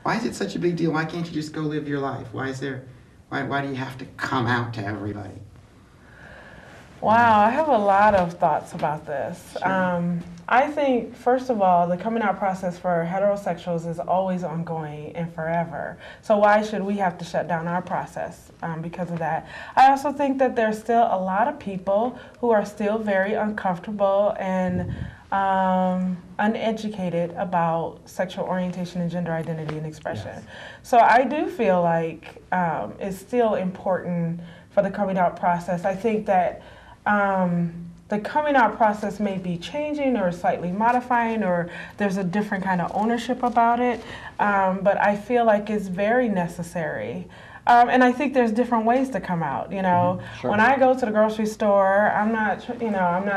Why is it such a big deal? Why can't you just go live your life? Why do you have to come out to everybody? Wow, I have a lot of thoughts about this. Sure. I think, first of all, the coming out process for heterosexuals is always ongoing and forever. So why should we have to shut down our process because of that? I also think that there's still a lot of people who are still very uncomfortable and uneducated about sexual orientation and gender identity and expression. Yes. So I do feel like it's still important for the coming out process. I think that the coming out process may be changing or slightly modifying, or there's a different kind of ownership about it, but I feel like it's very necessary. And I think there's different ways to come out, you know. Sure. When I go to the grocery store, I'm not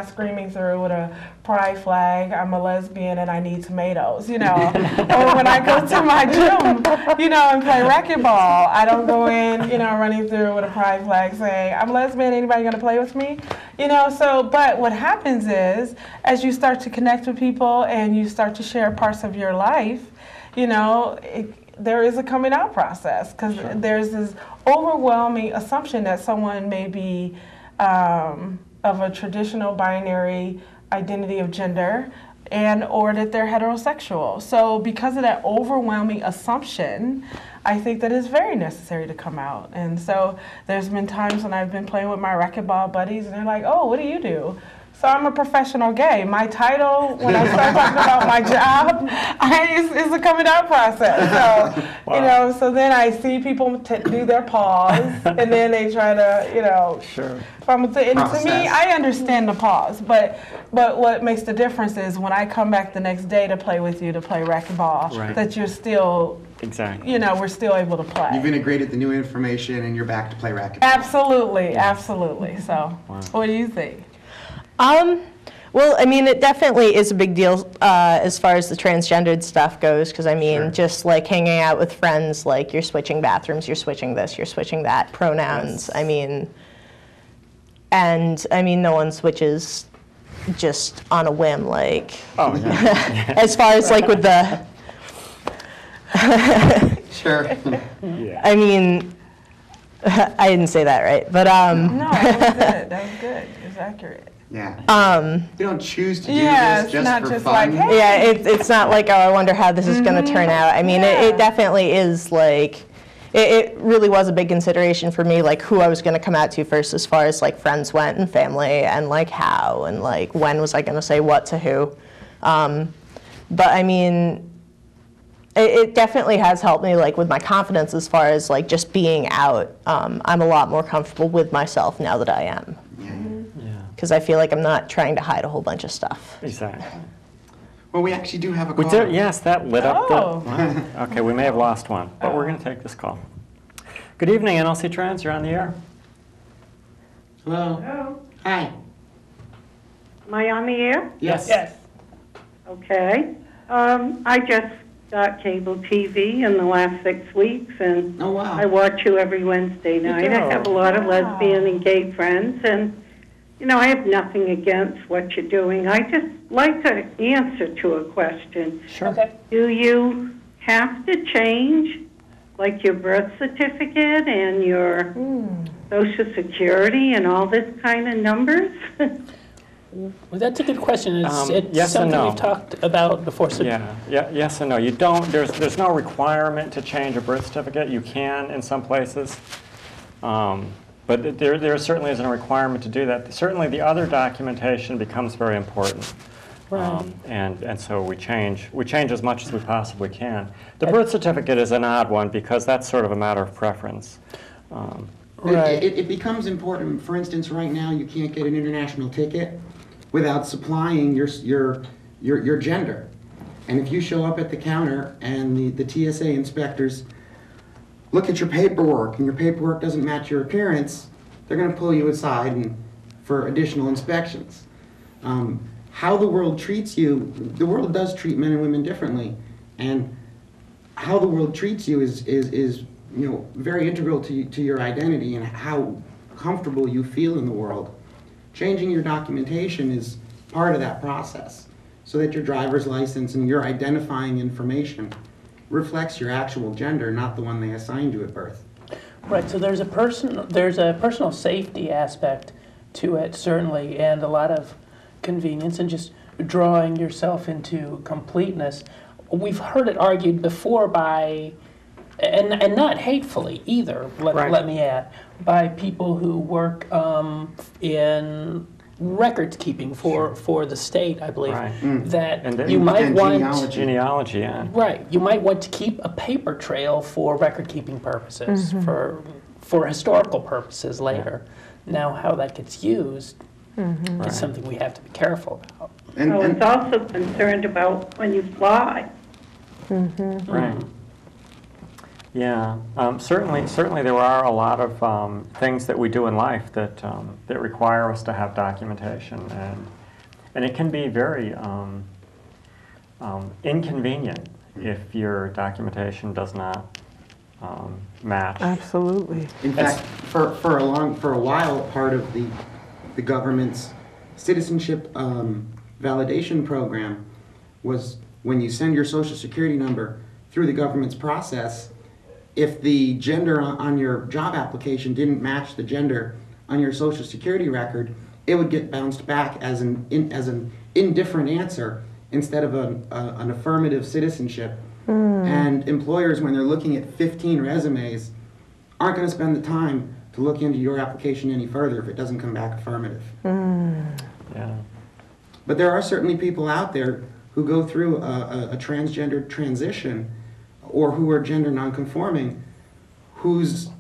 screaming through with a pride flag, I'm a lesbian and I need tomatoes, you know. Or when I go to my gym, you know, and play racquetball, I don't go in, you know, running through with a pride flag saying, I'm a lesbian, anybody gonna play with me? You know, so, but what happens is, as you start to connect with people and you start to share parts of your life, you know, there is a coming out process, because Sure. there's this overwhelming assumption that someone may be of a traditional binary identity of gender and or that they're heterosexual. So because of that overwhelming assumption, I think that it's very necessary to come out. And so there's been times when I've been playing with my racquetball buddies and they're like, oh, what do you do? So I'm a professional gay. My title, when I start talking about my job, is a coming out process. So, Wow. you know, so then I see people do their pause, and then they try to, you know, Sure. and to me, I understand the pause, but what makes the difference is when I come back the next day to play with you, to play racquetball, Right. that you're still, Exactly. you know, we're still able to play. You've integrated the new information and you're back to play racquetball. Absolutely, absolutely. So, Wow. what do you think? Well, I mean, it definitely is a big deal as far as the transgendered stuff goes, because I mean, Sure. just like hanging out with friends, like you're switching bathrooms, you're switching this, you're switching that, pronouns, Yes. I mean, and I mean, no one switches just on a whim, like, Oh, yeah. as far as like with the, Sure. Yeah. I mean, I didn't say that right, but No, that was good. That was good. It was accurate. Yeah. You don't choose to do Yeah, this it's just not for just fun. like, hey. yeah, it's not like, oh, I wonder how this is going to turn out. I mean, Yeah. it definitely is like, it really was a big consideration for me, like who I was going to come out to first as far as like friends went and family and like how and like when was I going to say what to who. But I mean, it definitely has helped me like with my confidence as far as like just being out. I'm a lot more comfortable with myself now that I am. Yeah. Because I feel like I'm not trying to hide a whole bunch of stuff. Exactly. Well, we actually do have a We call. did, yes, that lit up Oh. the. Wow. Okay, we may have lost one, but we're going to take this call. Good evening, NLC Trans. You're on the air. Hello. Hello. Hi. Am I on the air? Yes. Yes. Okay. I just got cable TV in the last 6 weeks, and Oh, wow. I watch you every Wednesday night. I have a lot of lesbian and gay friends, and, you know, I have nothing against what you're doing. I just like an answer to a question. Sure. Okay. Do you have to change, like, your birth certificate and your Social Security and all this kind of numbers? Well, that's a good question. It's yes and something no. we've talked about before. So Yeah, yes and no. You don't, there's no requirement to change a birth certificate. You can in some places. But there certainly isn't a requirement to do that. Certainly the other documentation becomes very important. Right. And so we change as much as we possibly can. The birth certificate is an odd one because that's sort of a matter of preference. Right. It becomes important. For instance, right now you can't get an international ticket without supplying your gender. And if you show up at the counter and the TSA inspectors look at your paperwork and your paperwork doesn't match your appearance, they're going to pull you aside for additional inspections. How the world treats you, the world does treat men and women differently, and how the world treats you is you know, very integral to your identity and how comfortable you feel in the world. Changing your documentation is part of that process, so that your driver's license and your identifying information reflects your actual gender, not the one they assigned you at birth. Right, so there's a personal safety aspect to it, certainly, and a lot of convenience and just drawing yourself into completeness. We've heard it argued before by, and not hatefully either, let me add, by people who work in records keeping for the state, I believe, that And you might want genealogy, yeah. right. You might want to keep a paper trail for record keeping purposes, for historical purposes later. Now, how that gets used is something we have to be careful about. So it's also concerned about when you fly. Right. Yeah. Certainly there are a lot of things that we do in life that that require us to have documentation, and it can be very inconvenient if your documentation does not match. Absolutely. In fact, for a while, part of the government's citizenship validation program was when you send your social security number through the government's process, if the gender on your job application didn't match the gender on your social security record, it would get bounced back as an indifferent answer instead of an affirmative citizenship. And employers, when they're looking at 15 resumes, aren't going to spend the time to look into your application any further if it doesn't come back affirmative. Yeah. But there are certainly people out there who go through a transgender transition or who are gender nonconforming, whose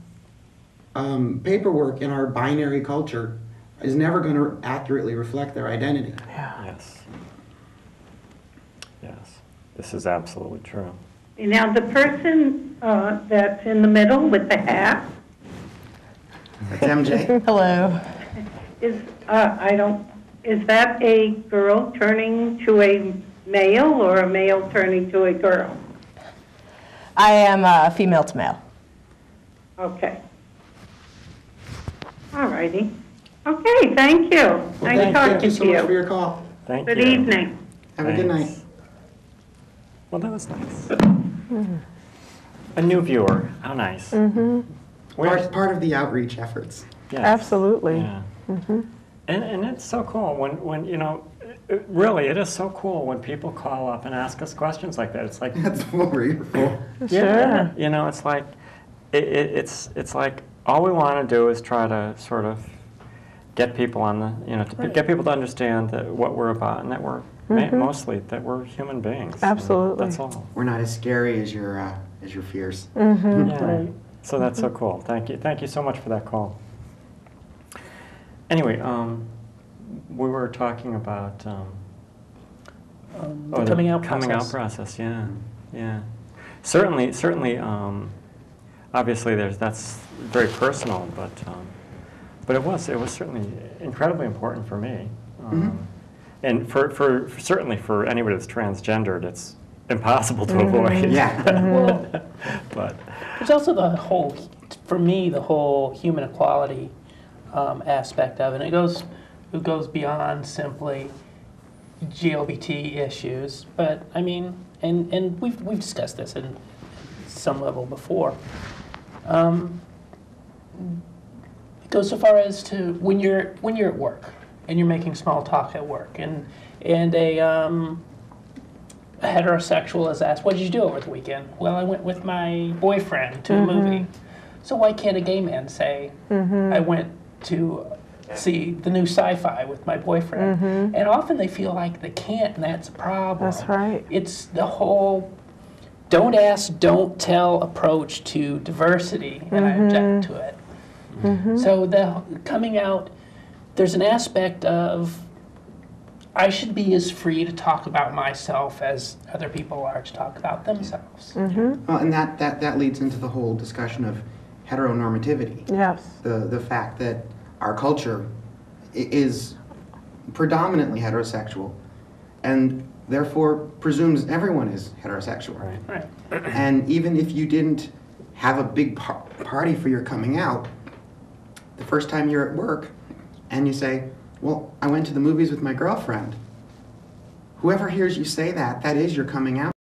paperwork in our binary culture is never going to accurately reflect their identity. Yes. Yes. This is absolutely true. Now, the person that's in the middle with the hat That's MJ. Hello. is, is that a girl turning to a male or a male turning to a girl? I am female to male. Okay. All righty. Okay, thank you. Nice Thank talking you so to much for you. your call. Thank Good you. evening. Have a good night. Thanks. Well, that was nice. A new viewer. How nice. Part of the outreach efforts. Yes. Absolutely. Yeah. And it's so cool when you know, really, it is so cool when people call up and ask us questions like that. It's like, That's what we're here for. yeah, you know, it's like, it's like all we want to do is try to sort of get people on the, you know, to get people to understand that what we're about and that we're mostly that we're human beings. Absolutely. That's all. We're not as scary as your fears. Yeah. So that's so cool. Thank you. Thank you so much for that call. Anyway, we were talking about The coming out process. Yeah, yeah. Certainly. Obviously, that's very personal, but it was certainly incredibly important for me, and for certainly for anybody that's transgendered, it's impossible to avoid. Yeah. Well, But there's also for me, the whole human equality aspect of it. And it goes beyond simply GLBT issues, but I mean, and we've discussed this in some level before. It goes so far as to when you're at work and you're making small talk at work, and a heterosexual is asked, "What did you do over the weekend?" "Well, I went with my boyfriend to a movie." So why can't a gay man say, "I went to see the new sci-fi with my boyfriend"? And often they feel like they can't, and that's a problem. That's right. It's the whole don't ask, don't tell approach to diversity, and I object to it. So the coming out, there's an aspect of I should be as free to talk about myself as other people are to talk about themselves. Well, and that leads into the whole discussion of heteronormativity. Yes. The fact that our culture is predominantly heterosexual, and therefore presumes everyone is heterosexual. Right. And even if you didn't have a big party for your coming out, the first time you're at work and you say, "Well, I went to the movies with my girlfriend," whoever hears you say that is your coming out.